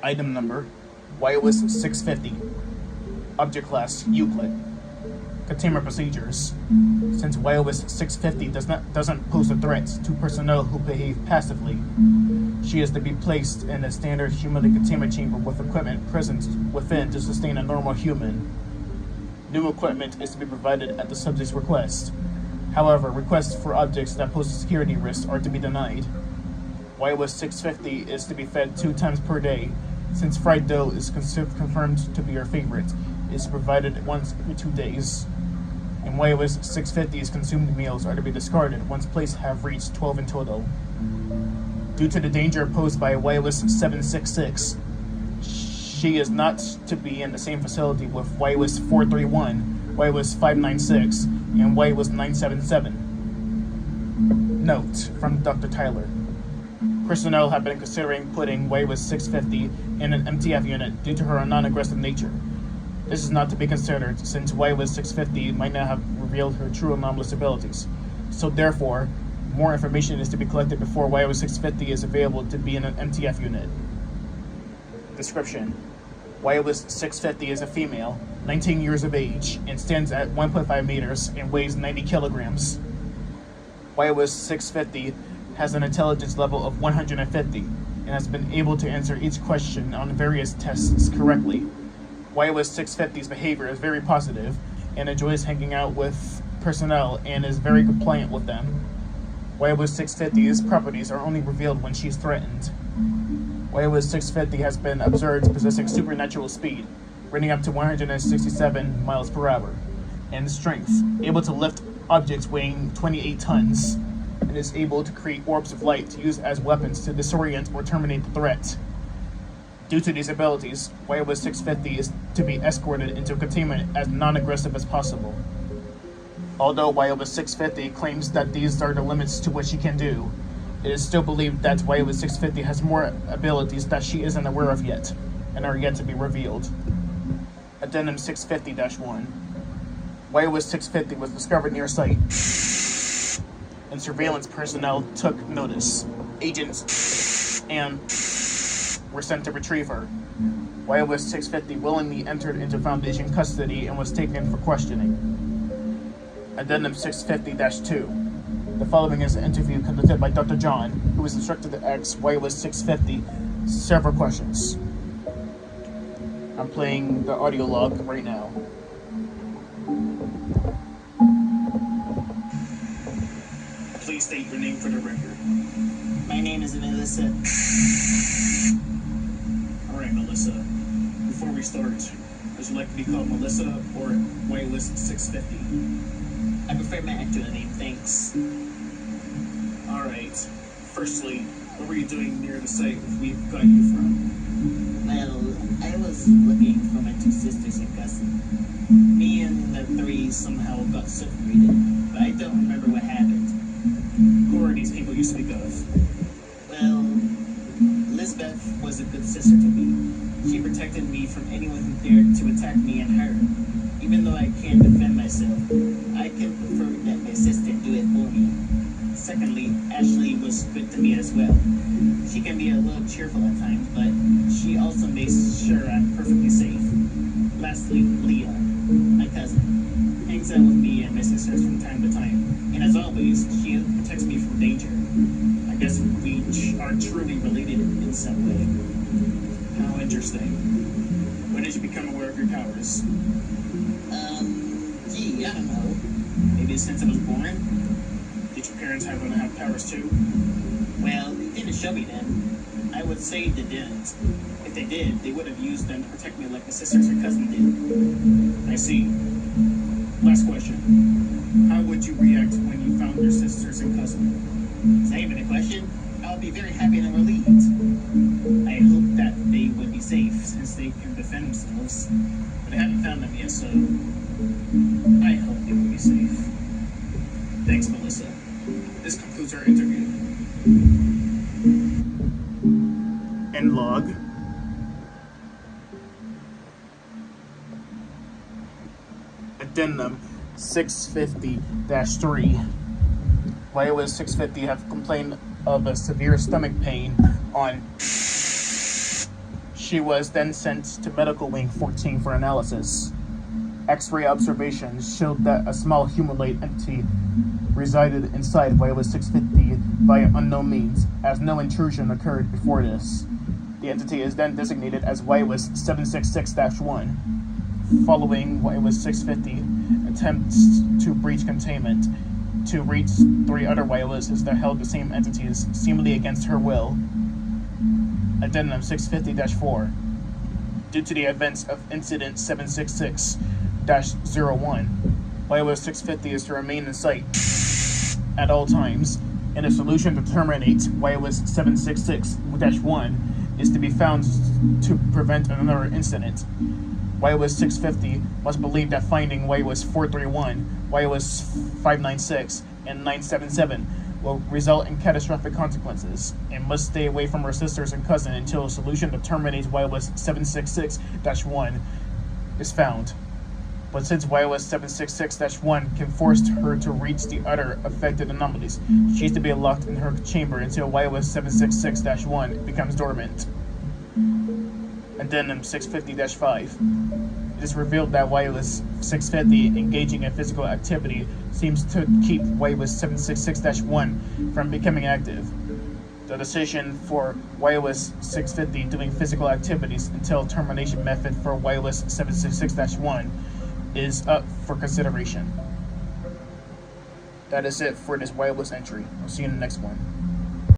Item number YOS-650. Object class Euclid. Containment procedures. Since YOS-650 doesn't pose a threat to personnel who behave passively, she is to be placed in a standard humidity containment chamber with equipment present within to sustain a normal human. New equipment is to be provided at the subject's request. However, requests for objects that pose security risks are to be denied. YOS-650 is to be fed 2 times per day. Since fried dough is confirmed to be her favorite, it is provided once every 2 days. And YOS-650's consumed meals are to be discarded once plates have reached 12 in total. Due to the danger posed by YOS-766, she is not to be in the same facility with YOS-431, YOS-596, and YOS-977. Note from Dr. Tyler. Personnel have been considering putting YOS-650 in an MTF unit due to her non-aggressive nature. This is not to be considered since YOS-650 might not have revealed her true anomalous abilities. So therefore, more information is to be collected before YOS-650 is available to be in an MTF unit. Description: YOS-650 is a female, 19 years of age, and stands at 1.5 meters and weighs 90 kilograms. YOS-650 has an intelligence level of 150 and has been able to answer each question on various tests correctly. YOS-650's behavior is very positive and enjoys hanging out with personnel and is very compliant with them. YOS-650's properties are only revealed when she is threatened. YOS-650 has been observed possessing supernatural speed, running up to 167 miles per hour, and strength, able to lift objects weighing 28 tons, and is able to create orbs of light to use as weapons to disorient or terminate the threat. Due to these abilities, YOS-650 is to be escorted into containment as non-aggressive as possible. Although YOS-650 claims that these are the limits to what she can do, it is still believed that YOS-650 has more abilities that she isn't aware of yet, and are yet to be revealed. Addendum 650-1. YOS-650 was discovered near site, and surveillance personnel took notice. Agents and were sent to retrieve her. YOS-650 willingly entered into Foundation custody and was taken for questioning. Addendum 650-2. The following is an interview conducted by Dr. John, who was instructed to ask YOS-650 several questions. I'm playing the audio log right now. Please state your name for the record. My name is Melissa. Alright, Melissa. Before we start, would you like to be called Melissa or YOS-650? I prefer my actual name, thanks. Alright. Firstly, what were you doing near the site we got you from? Well, I was looking for my 2 sisters and cousin. Me and the 3 somehow got separated, but I don't remember what happened. Who are these people you speak of? Well, Lisbeth was a good sister to me. She protected me from anyone who dared to attack me and her. Even though I can't defend myself, I can prefer that my sister do it for me. Secondly, Ashley was good to me as well. She can be a little cheerful at times, but she also makes sure I'm perfectly safe. Lastly, Leah, my cousin, hangs out with me and my sisters from time to time. And as always, she protects me from danger. I guess we are truly related in some way. How interesting. When did you become aware of your powers? Gee, I don't know. Maybe since I was born? Did your parents happen to have powers too? Well, they didn't show me them. I would say they didn't. If they did, they would have used them to protect me like the sisters or cousin did. I see. Last question. How would you react when you found your sisters and cousin? Is that even a question? I'll be very happy and relieved. I hope that they would be safe since they can defend themselves. But I haven't found them yet, so I hope they will be safe. Thanks, Melissa. This concludes our interview. End log. Addendum 650-3. YOS-650 have complained of a severe stomach pain on. She She was then sent to Medical Wing 14 for analysis. X-ray observations showed that a small humanoid entity resided inside YOS-650 via unknown means, as no intrusion occurred before this. The entity is then designated as YOS-766-1. Following YOS-650 attempts to breach containment to reach 3 other YOSs that held the same entities, seemingly against her will. Addendum 650-4. Due to the events of Incident 766-01, YOS-650 is to remain in sight at all times, and a solution to terminate YOS-766-1 is to be found to prevent another incident. YOS-650 must believe that finding YOS-431, YOS-596, and 977 will result in catastrophic consequences, and must stay away from her sisters and cousin until a solution to terminate YOS-766-1 is found. But since YOS-766-1 can force her to reach the other affected anomalies, she is to be locked in her chamber until YOS-766-1 becomes dormant. Addendum 650-5. It is revealed that YOS-650 engaging in physical activity seems to keep YOS-766-1 from becoming active. The decision for YOS-650 doing physical activities until termination method for YOS-766-1 is up for consideration. That is it for this YOS entry. I'll see you in the next one.